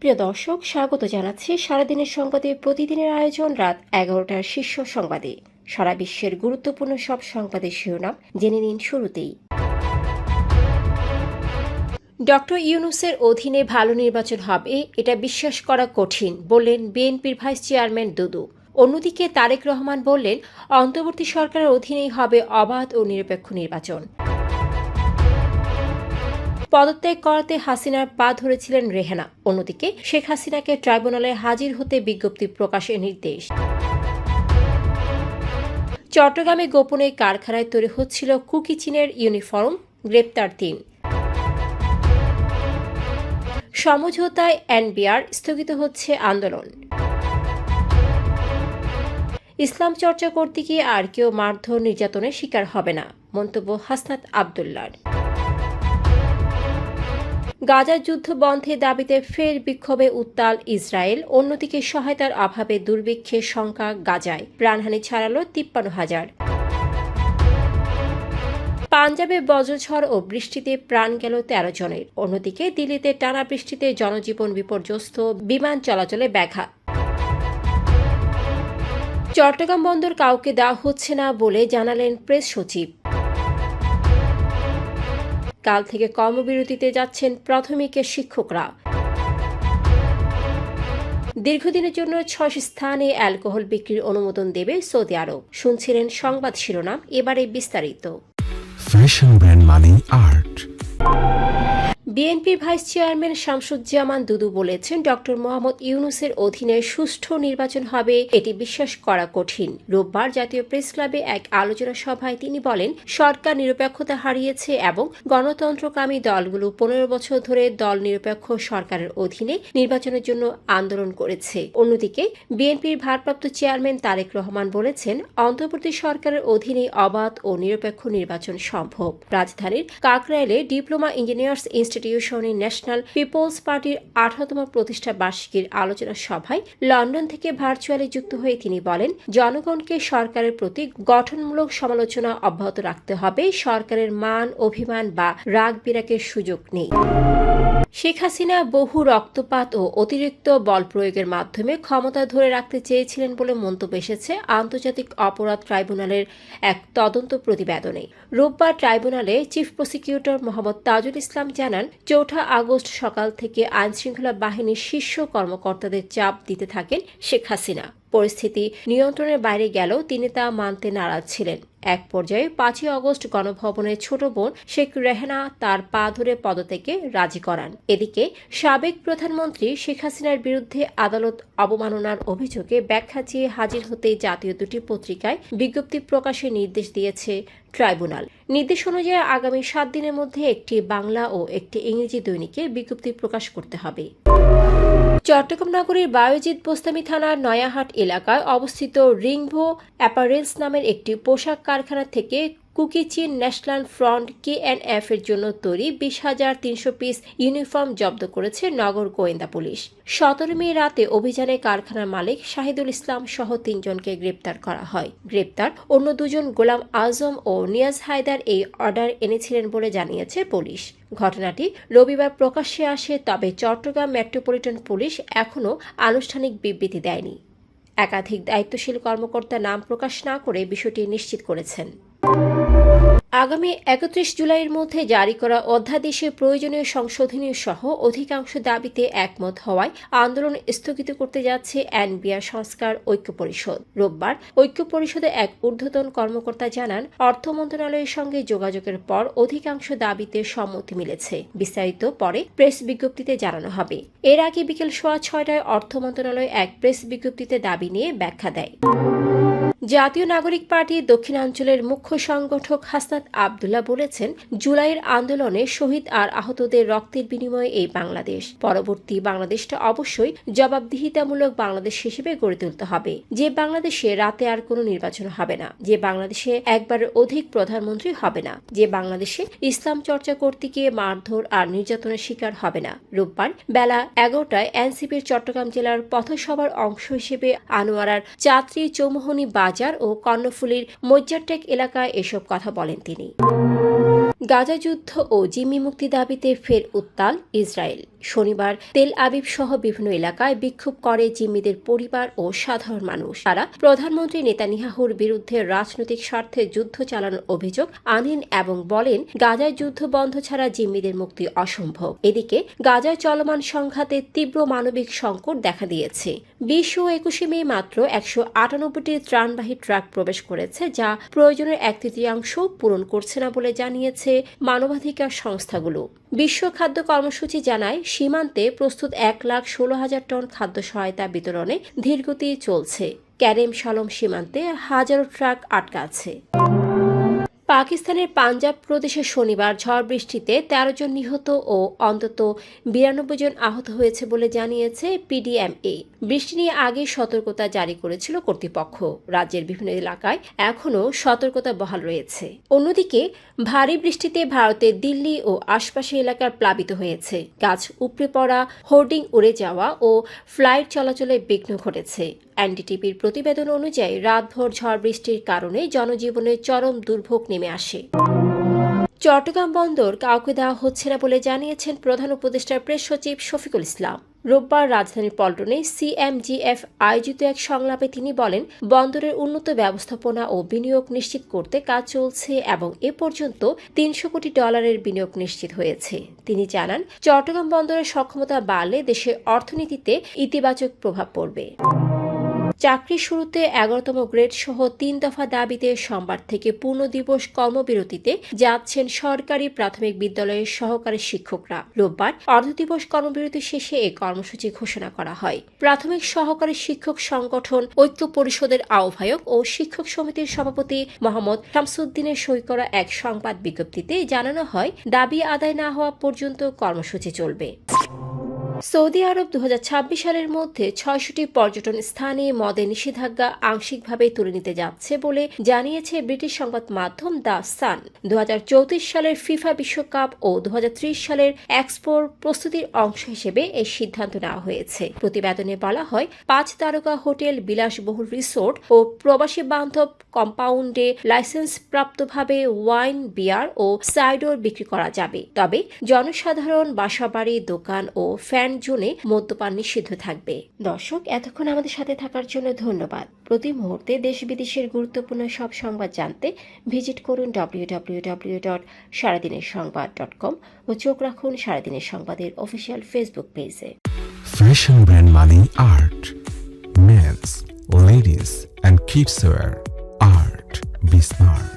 প্রিয় দর্শক, স্বাগত জানাচ্ছি সারাদিনের সংবাদে প্রতিদিনের আয়োজন রাত 11টার শীর্ষ সংবাদে। সারা বিশ্বের গুরুত্বপূর্ণ সব সংবাদের শিরোনাম জেনে নিন শুরুতেই। ডক্টর ইউনূসের অধীনে ভালো নির্বাচন হবে এটা বিশ্বাস করা কঠিন বললেন বিএনপির ভাইস চেয়ারম্যান দুদু। অন্যদিকে তারেক রহমান বললেন, অন্তর্বর্তী সরকারের অধীনেই হবে অবাধ ও নিরপেক্ষ নির্বাচন। পদত্যাগ করাতে হাসিনার পা ধরেছিলেন রেহানা। অন্যদিকে শেখ হাসিনাকে ট্রাইব্যুনালে হাজির হতে বিজ্ঞপ্তি প্রকাশের নির্দেশ। চট্টগ্রামে গোপনে কারখানায় তৈরি হচ্ছিল কুকি চীনের ইউনিফর্ম, গ্রেপ্তার ৩। সমঝোতায় এনবিআর, স্থগিত হচ্ছে আন্দোলন। ইসলাম চর্চা করতে গিয়ে আর কেউ মারধর নির্যাতনের শিকার হবে না, মন্তব্য হাসনাত আবদুল্লাহর। গাজার যুদ্ধ বন্ধের দাবিতে ফের বিক্ষোভে উত্তাল ইসরায়েল। অন্যদিকে সহায়তার অভাবে দুর্ভিক্ষের সংখ্যা গাজায়, প্রাণহানি ছাড়ালো 53,000। পাঞ্জাবে বজ্রঝড় ও বৃষ্টিতে প্রাণ গেল 13 জনের। অন্যদিকে দিল্লিতে টানা বৃষ্টিতে জনজীবন বিপর্যস্ত, বিমান চলাচলে ব্যাঘাত। চট্টগ্রাম বন্দর কাউকে দেওয়া হচ্ছে না বলে জানালেন প্রেস সচিব। কাল থেকে কর্মবিরতিতে যাচ্ছেন প্রাথমিকের শিক্ষকরা। দীর্ঘদিনের জন্য 6 স্থানে অ্যালকোহল বিক্রির অনুমোদন দেবে সৌদি আরব। শুনছিলেন সংবাদ শিরোনাম, এবারে বিস্তারিত। ফ্যাশন ব্র্যান্ড মানে আর্ট। বিএনপির ভাইস চেয়ারম্যান শামসুজ্জামান দুদু বলেছেন, ডক্টর মোহাম্মদ ইউনূসের অধীনে সুষ্ঠু নির্বাচন হবে এটি বিশ্বাস করা কঠিন। রোববার জাতীয় প্রেস ক্লাবে এক আলোচনা সভায় তিনি বলেন, সরকার নিরপেক্ষতা হারিয়েছে এবং গণতন্ত্রকামী দলগুলো 15 বছর ধরে দল নিরপেক্ষ সরকারের অধীনে নির্বাচনের জন্য আন্দোলন করেছে। অন্যদিকে বিএনপির ভারপ্রাপ্ত চেয়ারম্যান তারেক রহমান বলেছেন, অন্তর্বর্তী সরকারের অধীনে অবাধ ও নিরপেক্ষ নির্বাচন সম্ভব। রাজধানীর কাকরাইলে ডিপ্লোমা ইঞ্জিনিয়ার্স ইনস্টিটিউশনে ন্যাশনাল পিপলস পার্টির 18তম প্রতিষ্ঠা বার্ষিকীর আলোচনা সভায় লন্ডন থেকে ভার্চুয়ালি যুক্ত হয়ে তিনি বলেন, জনগণকে সরকারের প্রতি গঠনমূলক সমালোচনা অব্যাহত রাখতে হবে। সরকারের মান অভিমান বা রাগ বিরাগের সুযোগ নেই। শেখ হাসিনা বহু রক্তপাত ও অতিরিক্ত বল প্রয়োগের মাধ্যমে ক্ষমতা ধরে রাখতে চেয়েছিলেন বলে মন্তব্য এসেছে আন্তর্জাতিক অপরাধ ট্রাইব্যুনালের এক তদন্ত প্রতিবেদনে। রোববার ট্রাইব্যুনালে চিফ প্রসিকিউটর মোহাম্মদ তাজুল ইসলাম জানান, 4 আগস্ট সকাল থেকে আইনশৃঙ্খলা বাহিনীর শীর্ষ কর্মকর্তাদের চাপ দিতে থাকেন শেখ হাসিনা। পরিস্থিতি নিয়ন্ত্রণের বাইরে গেলেও তিনি তা মানতে নারাজ ছিলেন। এক পর্যায়ে 5 আগস্ট গণভবনের ছোট বোন শেখ রেহানা তার পা ধরে পদত্যাগে রাজি করান। এদিকে সাবেক প্রধানমন্ত্রী শেখ হাসিনার বিরুদ্ধে আদালত অবমাননার অভিযোগে ব্যাখ্যা চেয়ে হাজির হতে জাতীয় দুটি পত্রিকায় বিজ্ঞপ্তি প্রকাশের নির্দেশ দিয়েছে ট্রাইব্যুনাল। নির্দেশ অনুযায়ী আগামী 7 দিনের মধ্যে একটি বাংলা ও একটি ইংরেজি দৈনিকে বিজ্ঞপ্তি প্রকাশ করতে হবে। চট্টগ্রাম নগরীর বায়েজিদ বোস্তামি থানার নয়াহাট এলাকায় অবস্থিত রিংভো অ্যাপারেলস নামের একটি পোশাক কারখানা থেকে কুকি চীন ন্যাশনাল ফ্রন্ট KNF এর জন্য তৈরি 20,300 পিস ইউনিফর্ম জব্দ করেছে নগর গোয়েন্দা পুলিশ। 17 মে রাতে অভিযানে কারখানার মালিক শাহিদুল ইসলাম সহ 3 জনকে গ্রেপ্তার করা হয়। গ্রেপ্তার অন্য 2 জন গোলাম আজম ও নিয়াজ হায়দার এই অর্ডার এনেছিলেন বলে জানিয়েছে পুলিশ। ঘটনাটি রবিবার প্রকাশ্যে আসে, তবে চট্টগ্রাম মেট্রোপলিটন পুলিশ এখনও আনুষ্ঠানিক বিবৃতি দেয়নি। একাধিক দায়িত্বশীল কর্মকর্তা নাম প্রকাশ না করে বিষয়টি নিশ্চিত করেছেন। আগামী 31 জুলাইয়ের মধ্যে জারি করা অধ্যাদেশের প্রয়োজনীয় সংশোধনী সহ অধিকাংশ দাবিতে একমত হওয়ায় আন্দোলন স্থগিত করতে যাচ্ছে এনবিআর সংস্কার ঐক্য পরিষদ। রোববার ঐক্য পরিষদে এক ঊর্ধ্বতন কর্মকর্তা জানান, অর্থ মন্ত্রণালয়ের সঙ্গে যোগাযোগের পর অধিকাংশ দাবিতে সম্মতি মিলেছে। বিস্তারিত পরে প্রেস বিজ্ঞপ্তিতে জানানো হবে। এর আগে বিকেল 6:15টায় অর্থ মন্ত্রণালয় এক প্রেস বিজ্ঞপ্তিতে দাবি নিয়ে ব্যাখ্যা দেয়। জাতীয় নাগরিক পার্টির দক্ষিণাঞ্চলের মুখ্য সংগঠক হাসনাত আবদুল্লাহ বলেছেন, জুলাইয়ের আন্দোলনে শহীদ আর আহতদের রক্তের বিনিময়ে এই বাংলাদেশ, পরবর্তী বাংলাদেশটা অবশ্যই জবাবদিহিতামূলক বাংলাদেশ হিসেবে গড়ে তুলতে হবে। যে বাংলাদেশে রাতে আর কোনো নির্বাচন হবে না, যে বাংলাদেশে একবারের অধিক প্রধানমন্ত্রী হবে না, যে বাংলাদেশে ইসলাম চর্চা করতে গিয়ে মারধর আর নির্যাতনের শিকার হবে না। রোববার বেলা 11টায় এনসিপির চট্টগ্রাম জেলার পথসভার অংশ হিসেবে আনোয়ারার চাত্রী চৌমুহনী বাজার ও কর্ণফুলীর মজ্জারটেক এলাকায় এসব কথা বলেন তিনি। গাজা যুদ্ধ ও জিম্মি মুক্তি দাবিতে ফের উত্তাল ইসরায়েল। শনিবার তেল আবিব সহ বিভিন্ন এলাকায় বিক্ষোভ করে জিম্মিদের পরিবার ও সাধারণ মানুষ। তারা প্রধানমন্ত্রী নেতানিয়াহুর বিরুদ্ধে রাজনৈতিক স্বার্থে যুদ্ধ চালানোর অভিযোগ আনেন এবং বলেন গাজায় যুদ্ধ বন্ধ ছাড়া জিম্মিদের মুক্তি অসম্ভব। এদিকে গাজায় চলমান সংঘাতে তীব্র মানবিক সংকট দেখা দিয়েছে। 20 ও 21 মে মাত্র 198টি ত্রাণবাহী ট্রাক প্রবেশ করেছে, যা প্রয়োজনের 1/3 পূরণ করছে না বলে জানিয়েছে মানবাধিকার সংস্থাগুলো। বিশ্ব খাদ্য কর্মসূচি জানায় সীমান্তে প্রস্তুত 1,16,000 টন খাদ্য সহায়তা বিতরণে ধীরগতি চলছে। ক্যারেম শালম সীমান্তে হাজারো ট্রাক আটকা আছে। পাকিস্তানের পাঞ্জাব প্রদেশে শনিবার ঝড় বৃষ্টিতে 13 জন নিহত ও অন্তত 92 জন আহত হয়েছে বলে জানিয়েছে পিডিএমএ। বৃষ্টি নিয়ে আগে সতর্কতা জারি করেছিল কর্তৃপক্ষ। রাজ্যের বিভিন্ন এলাকায় এখনও সতর্কতা বহাল রয়েছে। অন্যদিকে ভারী বৃষ্টিতে ভারতের দিল্লি ও আশপাশের এলাকা প্লাবিত হয়েছে। গাছ উপড়ে পড়া, হোর্ডিং উড়ে যাওয়া ও ফ্লাইট চলাচলে বিঘ্ন ঘটেছে। এনডিটিভির প্রতিবেদন অনুযায়ী রাতভর ঝড় বৃষ্টির কারণে জনজীবনে চরম দুর্ভোগ নেমে আসে। চট্টগ্রাম বন্দর কাউকে দেওয়া হচ্ছে না বলে জানিয়েছেন প্রধান উপদেষ্টার প্রেস সচিব শফিকুল ইসলাম। রোববার রাজধানীর পল্টনে সিএমজিএফ আয়োজিত এক সংলাপে তিনি বলেন, বন্দরের উন্নত ব্যবস্থাপনা ও বিনিয়োগ নিশ্চিত করতে কাজ চলছে এবং এ পর্যন্ত $300 কোটি বিনিয়োগ নিশ্চিত হয়েছে। তিনি জানান, চট্টগ্রাম বন্দরের সক্ষমতা বাড়লে দেশের অর্থনীতিতে ইতিবাচক প্রভাব পড়বে। চাকরি শুরুতে 11তম গ্রেড সহ 3 দফা দাবিতে সোমবার থেকে পূর্ণ দিবস কর্মবিরতিতে যাচ্ছেন সরকারি প্রাথমিক বিদ্যালয়ের সহকারী শিক্ষকরা। রোববার অর্ধদিবস কর্মবিরতি শেষে এই কর্মসূচি ঘোষণা করা হয়। প্রাথমিক সহকারী শিক্ষক সংগঠন ঐক্য পরিষদের আহ্বায়ক ও শিক্ষক সমিতির সভাপতি মোহাম্মদ শামসুদ্দিনের সই করা এক সংবাদ বিজ্ঞপ্তিতে জানানো হয়, দাবি আদায় না হওয়া পর্যন্ত কর্মসূচি চলবে। সৌদি আরব 2026 সালের মধ্যে 600টি পর্যটন স্থানে মদের নিষেধাজ্ঞা আংশিকভাবে তুলে নিতে যাচ্ছে বলে জানিয়েছে ব্রিটিশ সংবাদ মাধ্যম দ্য সান। 2034 সালের ফিফা বিশ্বকাপ ও 2030 সালের এক্সপোর প্রস্তুতির অংশ হিসেবে এই সিদ্ধান্ত নেওয়া হয়েছে। প্রতিবেদনে বলা হয়, 5 তারকা হোটেল, বিলাসবহুল রিসোর্ট ও প্রবাসী বান্ধব কম্পাউন্ডে লাইসেন্স প্রাপ্তভাবে ওয়াইন, বিয়ার ও সাইডর বিক্রি করা যাবে। তবে জনসাধারণ, বাসাবাড়ি, দোকান ও ফ্যান জোনে মদ্যপান নিষিদ্ধ থাকবে। দর্শক, এতক্ষণ আমাদের সাথে থাকার জন্য ধন্যবাদ। প্রতি মুহূর্তে দেশ বিদেশের গুরুত্বপূর্ণ সব সংবাদ জানতে ভিজিট করুন www.সারাদিনেরসংবাদ.com ও চোখ রাখুন সারাদিনের সংবাদের অফিসিয়াল ফেসবুক পেজে। Fashion brand money art. Men's, ladies and kids wear art. Be smart.